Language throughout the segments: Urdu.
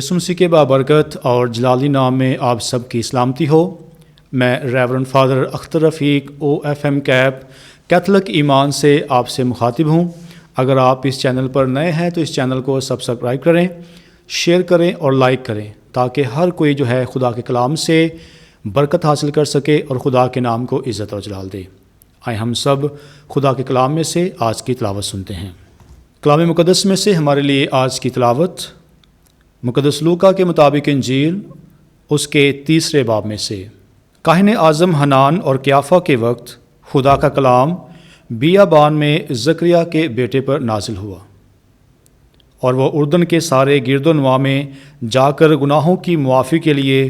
یسوع مسیح کے بابرکت اور جلالی نام میں آپ سب کی سلامتی ہو۔ میں ریورنڈ فادر اختر رفیق OFM کیپ کیتھولک ایمان سے آپ سے مخاطب ہوں۔ اگر آپ اس چینل پر نئے ہیں تو اس چینل کو سبسکرائب کریں، شیئر کریں اور لائک کریں تاکہ ہر کوئی جو ہے خدا کے کلام سے برکت حاصل کر سکے اور خدا کے نام کو عزت اور جلال دے۔ آئے ہم سب خدا کے کلام میں سے آج کی تلاوت سنتے ہیں۔ کلام مقدس میں سے ہمارے لیے آج کی تلاوت مقدس لوکا کے مطابق انجیل اس کے 3 باب میں سے۔ کاہن اعظم حنان اور قیافہ کے وقت خدا کا کلام بیابان میں زکریا کے بیٹے پر نازل ہوا، اور وہ اردن کے سارے گرد و نواح میں جا کر گناہوں کی معافی کے لیے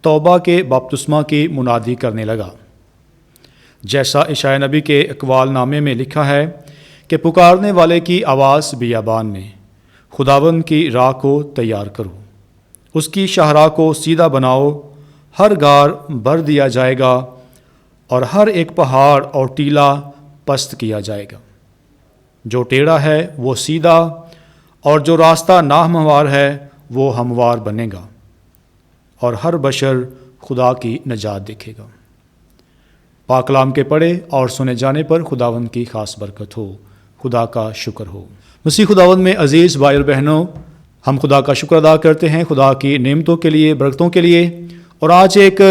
توبہ کے بپتسمہ کی منادی کرنے لگا، جیسا اشعیا نبی کے اقوال نامے میں لکھا ہے کہ پکارنے والے کی آواز بیابان میں، خداوند کی راہ کو تیار کرو، اس کی شاہراہ کو سیدھا بناؤ، ہر غار بھر دیا جائے گا اور ہر ایک پہاڑ اور ٹیلہ پست کیا جائے گا۔ جو ٹیڑھا ہے وہ سیدھا اور جو راستہ ناہموار ہے وہ ہموار بنے گا، اور ہر بشر خدا کی نجات دیکھے گا۔ پاک کلام کے پڑھے اور سنے جانے پر خداوند کی خاص برکت ہو۔ خدا کا شکر ہو۔ مسیح خداوند میں عزیز بھائی اور بہنوں، ہم خدا کا شکر ادا کرتے ہیں خدا کی نعمتوں کے لیے، برکتوں کے لیے، اور آج ایک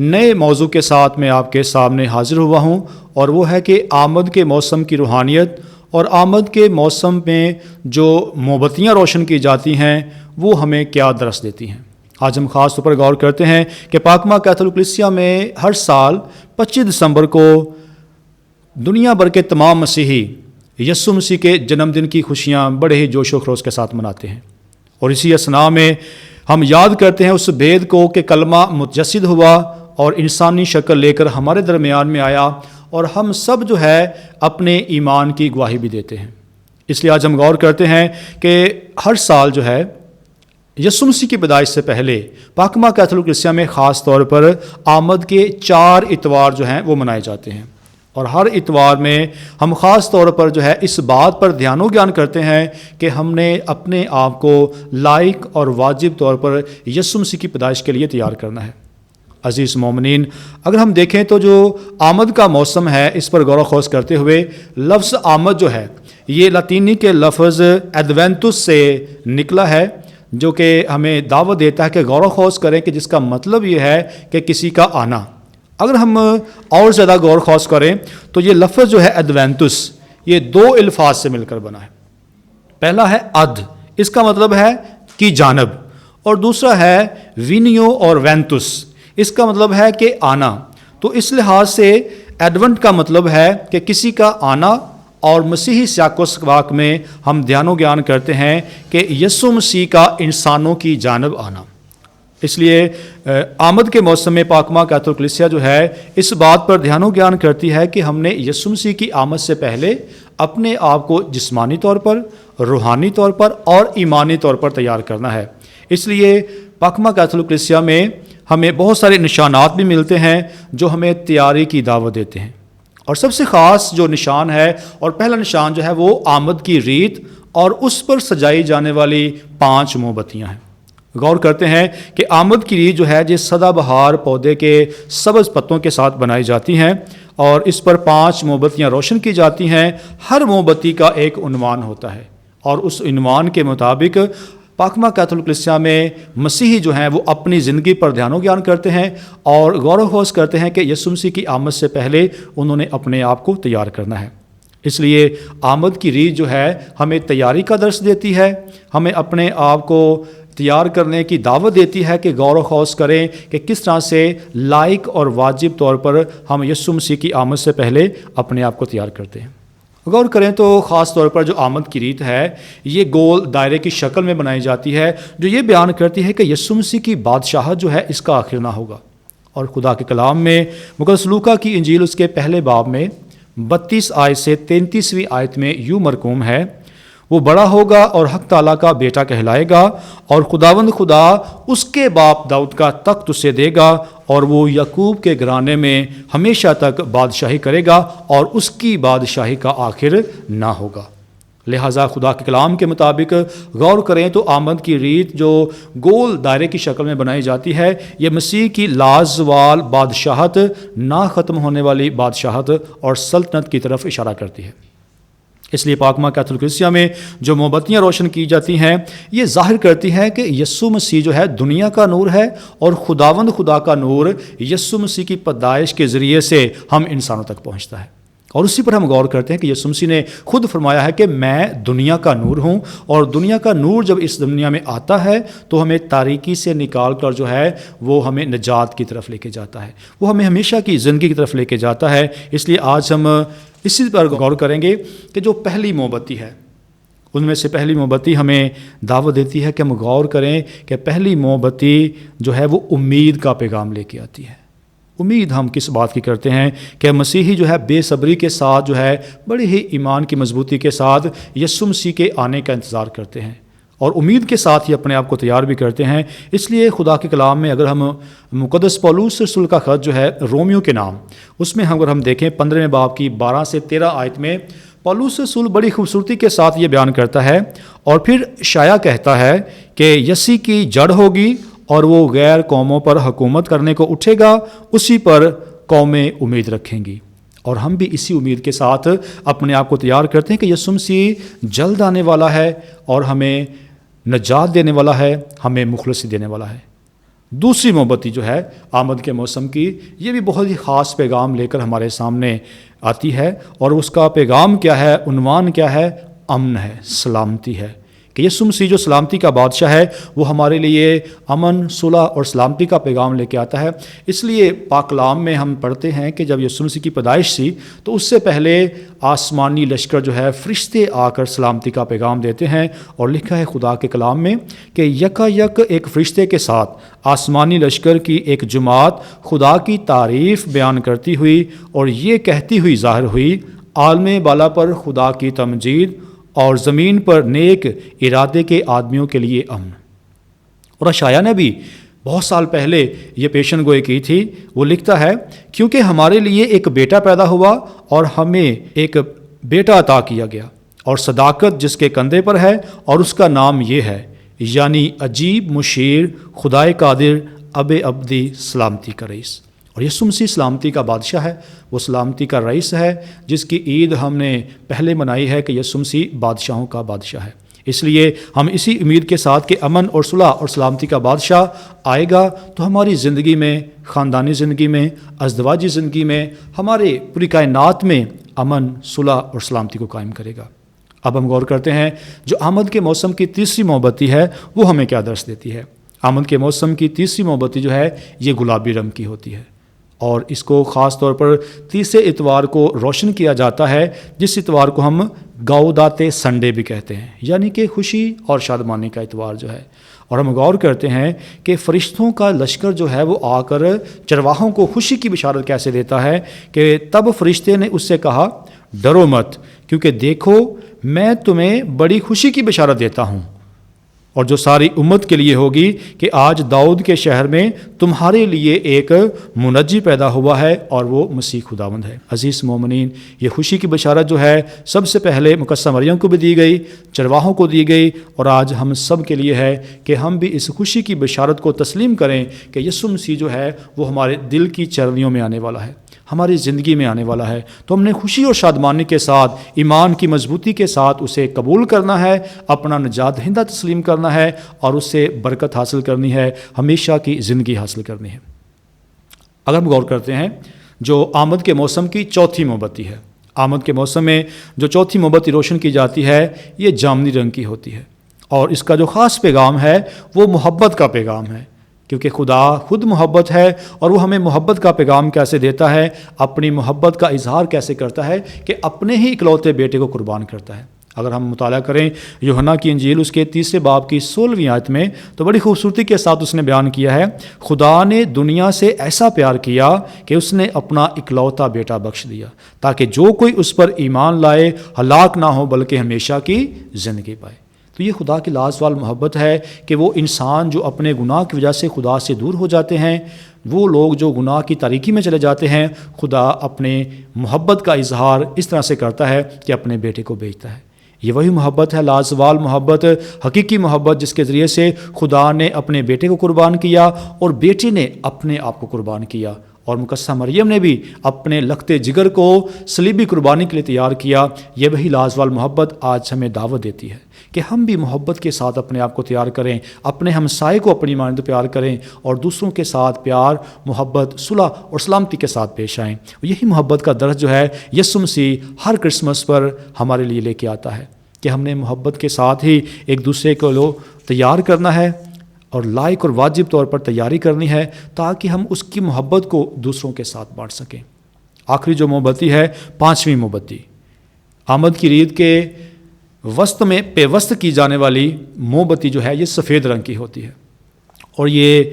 نئے موضوع کے ساتھ میں آپ کے سامنے حاضر ہوا ہوں، اور وہ ہے کہ آمد کے موسم کی روحانیت اور آمد کے موسم میں جو موم بتیاں روشن کی جاتی ہیں وہ ہمیں کیا درس دیتی ہیں۔ آج ہم خاص طور پر غور کرتے ہیں کہ پاکمہ کیتھولک کلیسیا میں ہر سال 25 دسمبر کو دنیا بھر کے تمام مسیحی یسوع مسیح کے جنم دن کی خوشیاں بڑے ہی جوش و خروش کے ساتھ مناتے ہیں، اور اسی اثناء میں ہم یاد کرتے ہیں اس بید کو کہ کلمہ متجسد ہوا اور انسانی شکل لے کر ہمارے درمیان میں آیا، اور ہم سب جو ہے اپنے ایمان کی گواہی بھی دیتے ہیں۔ اس لیے آج ہم غور کرتے ہیں کہ ہر سال جو ہے یسوع مسیح کی پیدائش سے پہلے پاکمہ کیتھولک کلیسیا میں خاص طور پر آمد کے 4 اتوار جو ہیں وہ منائے جاتے ہیں، اور ہر اتوار میں ہم خاص طور پر جو ہے اس بات پر دھیان و گیان کرتے ہیں کہ ہم نے اپنے آپ کو لائق اور واجب طور پر یسوع مسیح کی پیدائش کے لیے تیار کرنا ہے۔ عزیز مومنین، اگر ہم دیکھیں تو جو آمد کا موسم ہے اس پر غور و خوض کرتے ہوئے لفظ آمد جو ہے یہ لاطینی کے لفظ ایڈوینتس سے نکلا ہے، جو کہ ہمیں دعوت دیتا ہے کہ غور و خوض کریں کہ جس کا مطلب یہ ہے کہ کسی کا آنا۔ اگر ہم اور زیادہ غور خوض کریں تو یہ لفظ جو ہے ایڈوینتس یہ 2 الفاظ سے مل کر بنا ہے۔ پہلا ہے اد، اس کا مطلب ہے کی جانب، اور دوسرا ہے وینیو اور وینتس، اس کا مطلب ہے کہ آنا۔ تو اس لحاظ سے ایڈونٹ کا مطلب ہے کہ کسی کا آنا، اور مسیحی سیاق و سباق میں ہم دھیان و گیان کرتے ہیں کہ یسوع مسیح کا انسانوں کی جانب آنا۔ اس لیے آمد کے موسم میں پاکمہ کیتھولک کلیسیا جو ہے اس بات پر دھیان و گیان کرتی ہے کہ ہم نے یسوع مسیح کی آمد سے پہلے اپنے آپ کو جسمانی طور پر، روحانی طور پر اور ایمانی طور پر تیار کرنا ہے۔ اس لیے پاکمہ کیتھولک کلیسیا میں ہمیں بہت سارے نشانات بھی ملتے ہیں جو ہمیں تیاری کی دعوت دیتے ہیں، اور سب سے خاص جو نشان ہے اور پہلا نشان جو ہے وہ آمد کی ریت اور اس پر سجائی جانے والی 5 موم بتیاں ہیں۔ غور کرتے ہیں کہ آمد کی ریت جو ہے جس سدا بہار پودے کے سبز پتوں کے ساتھ بنائی جاتی ہیں، اور اس پر 5 موم بتیاں روشن کی جاتی ہیں۔ ہر موم بتی کا ایک عنوان ہوتا ہے، اور اس عنوان کے مطابق پاکمہ کیتھولک کلیسیا میں مسیحی جو ہیں وہ اپنی زندگی پر دھیان و گیان کرتے ہیں اور غور و خوض کرتے ہیں کہ یسوع مسیح کی آمد سے پہلے انہوں نے اپنے آپ کو تیار کرنا ہے۔ اس لیے آمد کی ریت جو ہے ہمیں تیاری کا درس دیتی ہے، ہمیں اپنے آپ کو تیار کرنے کی دعوت دیتی ہے کہ غور و خوض کریں کہ کس طرح سے لائق اور واجب طور پر ہم یسوع مسیح کی آمد سے پہلے اپنے آپ کو تیار کرتے ہیں۔ غور کریں تو خاص طور پر جو آمد کی ریت ہے یہ گول دائرے کی شکل میں بنائی جاتی ہے، جو یہ بیان کرتی ہے کہ یسوع مسیح کی بادشاہت جو ہے اس کا آخر نہ ہوگا۔ اور خدا کے کلام میں مقدس لوکا کی انجیل اس کے پہلے باب میں 32 آیت سے 33ویں آیت میں یوں مرقوم ہے، وہ بڑا ہوگا اور حق تعالیٰ کا بیٹا کہلائے گا، اور خداوند خدا اس کے باپ داؤد کا تخت اسے دے گا، اور وہ یعقوب کے گھرانے میں ہمیشہ تک بادشاہی کرے گا، اور اس کی بادشاہی کا آخر نہ ہوگا۔ لہٰذا خدا کے کلام کے مطابق غور کریں تو آمد کی ریت جو گول دائرے کی شکل میں بنائی جاتی ہے، یہ مسیح کی لازوال بادشاہت، نہ ختم ہونے والی بادشاہت اور سلطنت کی طرف اشارہ کرتی ہے۔ اس لیے پاکمہ کیتھولک کلیسیا میں جو موم بتیاں روشن کی جاتی ہیں، یہ ظاہر کرتی ہے کہ یسوع مسیح جو ہے دنیا کا نور ہے، اور خداوند خدا کا نور یسوع مسیح کی پیدائش کے ذریعے سے ہم انسانوں تک پہنچتا ہے۔ اور اسی پر ہم غور کرتے ہیں کہ یسوع مسیح نے خود فرمایا ہے کہ میں دنیا کا نور ہوں، اور دنیا کا نور جب اس دنیا میں آتا ہے تو ہمیں تاریکی سے نکال کر جو ہے وہ ہمیں نجات کی طرف لے کے جاتا ہے، وہ ہمیں ہمیشہ کی زندگی کی طرف لے کے جاتا ہے۔ اس لیے آج ہم اسی پر غور کریں گے کہ جو پہلی موم بتی ہے، ان میں سے پہلی موم بتی ہمیں دعوت دیتی ہے کہ ہم غور کریں کہ پہلی موم بتی جو ہے وہ امید کا پیغام لے کے آتی ہے۔ امید ہم کس بات کی کرتے ہیں کہ مسیحی جو ہے بے صبری کے ساتھ جو ہے بڑی ہی ایمان کی مضبوطی کے ساتھ یسوع مسیح کے آنے کا انتظار کرتے ہیں، اور امید کے ساتھ ہی اپنے آپ کو تیار بھی کرتے ہیں۔ اس لیے خدا کے کلام میں اگر ہم مقدس پولس رسول کا خط جو ہے رومیو کے نام، اس میں اگر ہم دیکھیں 15 باب کی 12 سے 13 آیت میں پولس رسول بڑی خوبصورتی کے ساتھ یہ بیان کرتا ہے، اور پھر شایع کہتا ہے کہ یسی کی جڑ ہوگی اور وہ غیر قوموں پر حکومت کرنے کو اٹھے گا، اسی پر قومیں امید رکھیں گی۔ اور ہم بھی اسی امید کے ساتھ اپنے آپ کو تیار کرتے ہیں کہ یسوع مسیح جلد آنے والا ہے اور ہمیں نجات دینے والا ہے، ہمیں مخلصی دینے والا ہے۔ دوسری موم بتی جو ہے آمد کے موسم کی، یہ بھی بہت ہی خاص پیغام لے کر ہمارے سامنے آتی ہے، اور اس کا پیغام کیا ہے، عنوان کیا ہے؟ امن ہے، سلامتی ہے، کہ یسوع مسیح جو سلامتی کا بادشاہ ہے وہ ہمارے لیے امن، صلح اور سلامتی کا پیغام لے کے آتا ہے۔ اس لیے پاک کلام میں ہم پڑھتے ہیں کہ جب یسوع مسیح کی پیدائش تھی تو اس سے پہلے آسمانی لشکر جو ہے فرشتے آ کر سلامتی کا پیغام دیتے ہیں، اور لکھا ہے خدا کے کلام میں کہ یکا یک ایک فرشتے کے ساتھ آسمانی لشکر کی ایک جماعت خدا کی تعریف بیان کرتی ہوئی اور یہ کہتی ہوئی ظاہر ہوئی، عالم بالا پر خدا کی تمجید اور زمین پر نیک ارادے کے آدمیوں کے لیے امن۔ اور اشعیاء نے بھی بہت سال پہلے یہ پیشن گوئی کی تھی۔ وہ لکھتا ہے، کیونکہ ہمارے لیے ایک بیٹا پیدا ہوا اور ہمیں ایک بیٹا عطا کیا گیا، اور صداقت جس کے کندھے پر ہے، اور اس کا نام یہ ہے، یعنی عجیب، مشیر، خدائے قادر، اب ابدی، سلامتی کا رئیس۔ اور یسوع مسیح سلامتی کا بادشاہ ہے، وہ سلامتی کا رئیس ہے، جس کی عید ہم نے پہلے منائی ہے کہ یسوع مسیح بادشاہوں کا بادشاہ ہے۔ اس لیے ہم اسی امید کے ساتھ کہ امن اور صلح اور سلامتی کا بادشاہ آئے گا تو ہماری زندگی میں، خاندانی زندگی میں، ازدواجی زندگی میں، ہمارے پوری کائنات میں امن، صلح اور سلامتی کو قائم کرے گا۔ اب ہم غور کرتے ہیں جو آمد کے موسم کی تیسری موم بتی ہے وہ ہمیں کیا درس دیتی ہے۔ آمد کے موسم کی تیسری موم بتی جو ہے یہ گلابی رنگ کی ہوتی ہے، اور اس کو خاص طور پر تیسرے اتوار کو روشن کیا جاتا ہے، جس اتوار کو ہم گاؤداتے سنڈے بھی کہتے ہیں، یعنی کہ خوشی اور شادمانی کا اتوار جو ہے۔ اور ہم غور کرتے ہیں کہ فرشتوں کا لشکر جو ہے وہ آ کر چرواہوں کو خوشی کی بشارت کیسے دیتا ہے کہ تب فرشتے نے اس سے کہا، ڈرو مت، کیونکہ دیکھو میں تمہیں بڑی خوشی کی بشارت دیتا ہوں، اور جو ساری امت کے لیے ہوگی کہ آج داؤد کے شہر میں تمہارے لیے ایک منجی پیدا ہوا ہے، اور وہ مسیح خداوند ہے۔ عزیز مومنین، یہ خوشی کی بشارت جو ہے سب سے پہلے مقدسہ مریم کو بھی دی گئی، چرواہوں کو دی گئی، اور آج ہم سب کے لیے ہے کہ ہم بھی اس خوشی کی بشارت کو تسلیم کریں کہ یسوع مسیح جو ہے وہ ہمارے دل کی چرنیوں میں آنے والا ہے، ہماری زندگی میں آنے والا ہے۔ تو ہم نے خوشی اور شادمانی کے ساتھ، ایمان کی مضبوطی کے ساتھ اسے قبول کرنا ہے، اپنا نجات دہندہ تسلیم کرنا ہے، اور اس سے برکت حاصل کرنی ہے، ہمیشہ کی زندگی حاصل کرنی ہے۔ اگر ہم غور کرتے ہیں جو آمد کے موسم کی چوتھی موم بتی ہے، آمد کے موسم میں جو چوتھی موم بتی روشن کی جاتی ہے یہ جامنی رنگ کی ہوتی ہے، اور اس کا جو خاص پیغام ہے وہ محبت کا پیغام ہے، کیونکہ خدا خود محبت ہے، اور وہ ہمیں محبت کا پیغام کیسے دیتا ہے، اپنی محبت کا اظہار کیسے کرتا ہے کہ اپنے ہی اکلوتے بیٹے کو قربان کرتا ہے۔ اگر ہم مطالعہ کریں یوحنا کی انجیل اس کے 3 باب کی 16ویں آیت میں تو بڑی خوبصورتی کے ساتھ اس نے بیان کیا ہے، خدا نے دنیا سے ایسا پیار کیا کہ اس نے اپنا اکلوتا بیٹا بخش دیا، تاکہ جو کوئی اس پر ایمان لائے ہلاک نہ ہو بلکہ ہمیشہ کی زندگی پائے۔ تو یہ خدا کی لازوال محبت ہے کہ وہ انسان جو اپنے گناہ کی وجہ سے خدا سے دور ہو جاتے ہیں، وہ لوگ جو گناہ کی تاریکی میں چلے جاتے ہیں، خدا اپنے محبت کا اظہار اس طرح سے کرتا ہے کہ اپنے بیٹے کو بھیجتا ہے۔ یہ وہی محبت ہے، لازوال محبت، حقیقی محبت، جس کے ذریعے سے خدا نے اپنے بیٹے کو قربان کیا اور بیٹے نے اپنے آپ کو قربان کیا، اور مقدسہ مریم نے بھی اپنے لختے جگر کو صلیبی قربانی کے لیے تیار کیا۔ یہ وہی لازوال محبت آج ہمیں دعوت دیتی ہے کہ ہم بھی محبت کے ساتھ اپنے آپ کو تیار کریں، اپنے ہمسائے کو اپنی مانند پیار کریں، اور دوسروں کے ساتھ پیار، محبت، صلح اور سلامتی کے ساتھ پیش آئیں۔ اور یہی محبت کا درس جو ہے یسوع مسیح ہر کرسمس پر ہمارے لیے لے کے آتا ہے کہ ہم نے محبت کے ساتھ ہی ایک دوسرے کو تیار کرنا ہے اور لائق اور واجب طور پر تیاری کرنی ہے، تاکہ ہم اس کی محبت کو دوسروں کے ساتھ بانٹ سکیں۔ آخری جو موم بتی ہے، 5ویں موم بتی، آمد کی عید کے وسط میں پیوست کی جانے والی موم بتی جو ہے یہ سفید رنگ کی ہوتی ہے، اور یہ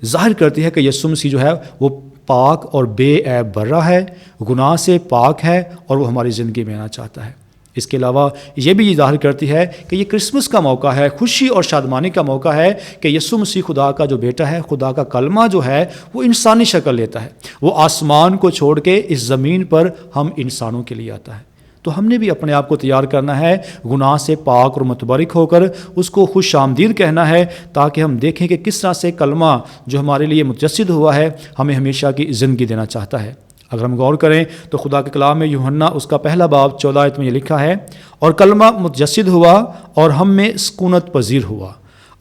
ظاہر کرتی ہے کہ یسوع مسیح جو ہے وہ پاک اور بے عیب برہ ہے، گناہ سے پاک ہے، اور وہ ہماری زندگی میں آنا چاہتا ہے۔ اس کے علاوہ یہ بھی ظاہر کرتی ہے کہ یہ کرسمس کا موقع ہے، خوشی اور شادمانی کا موقع ہے کہ یسوع مسیح خدا کا جو بیٹا ہے، خدا کا کلمہ جو ہے وہ انسانی شکل لیتا ہے، وہ آسمان کو چھوڑ کے اس زمین پر ہم انسانوں کے لیے آتا ہے۔ تو ہم نے بھی اپنے آپ کو تیار کرنا ہے، گناہ سے پاک اور متبرک ہو کر اس کو خوش آمدید کہنا ہے، تاکہ ہم دیکھیں کہ کس طرح سے کلمہ جو ہمارے لیے متجسد ہوا ہے ہمیں ہمیشہ کی زندگی دینا چاہتا ہے۔ اگر ہم غور کریں تو خدا کے کلام میں یوحنا اس کا پہلا باب 14 آیت میں یہ لکھا ہے، اور کلمہ متجسد ہوا اور ہم میں سکونت پذیر ہوا،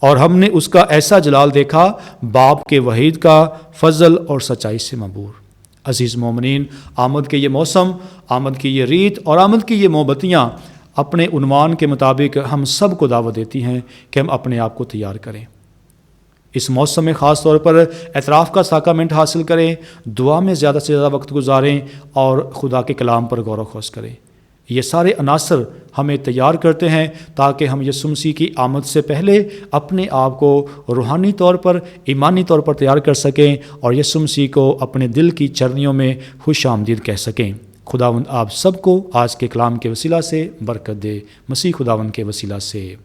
اور ہم نے اس کا ایسا جلال دیکھا، باپ کے وحید کا، فضل اور سچائی سے مبعور۔ عزیز مومنین، آمد کے یہ موسم، آمد کی یہ ریت اور آمد کی یہ موم بتیاں اپنے عنوان کے مطابق ہم سب کو دعوت دیتی ہیں کہ ہم اپنے آپ کو تیار کریں۔ اس موسم میں خاص طور پر اعتراف کا ساکرامنٹ حاصل کریں، دعا میں زیادہ سے زیادہ وقت گزاریں، اور خدا کے کلام پر غور و خوض کریں۔ یہ سارے عناصر ہمیں تیار کرتے ہیں تاکہ ہم یسوع مسیح کی آمد سے پہلے اپنے آپ کو روحانی طور پر، ایمانی طور پر تیار کر سکیں، اور یسوع مسیح کو اپنے دل کی چرنیوں میں خوش آمدید کہہ سکیں۔ خداوند آپ سب کو آج کے کلام کے وسیلہ سے برکت دے، مسیح خداوند کے وسیلہ سے۔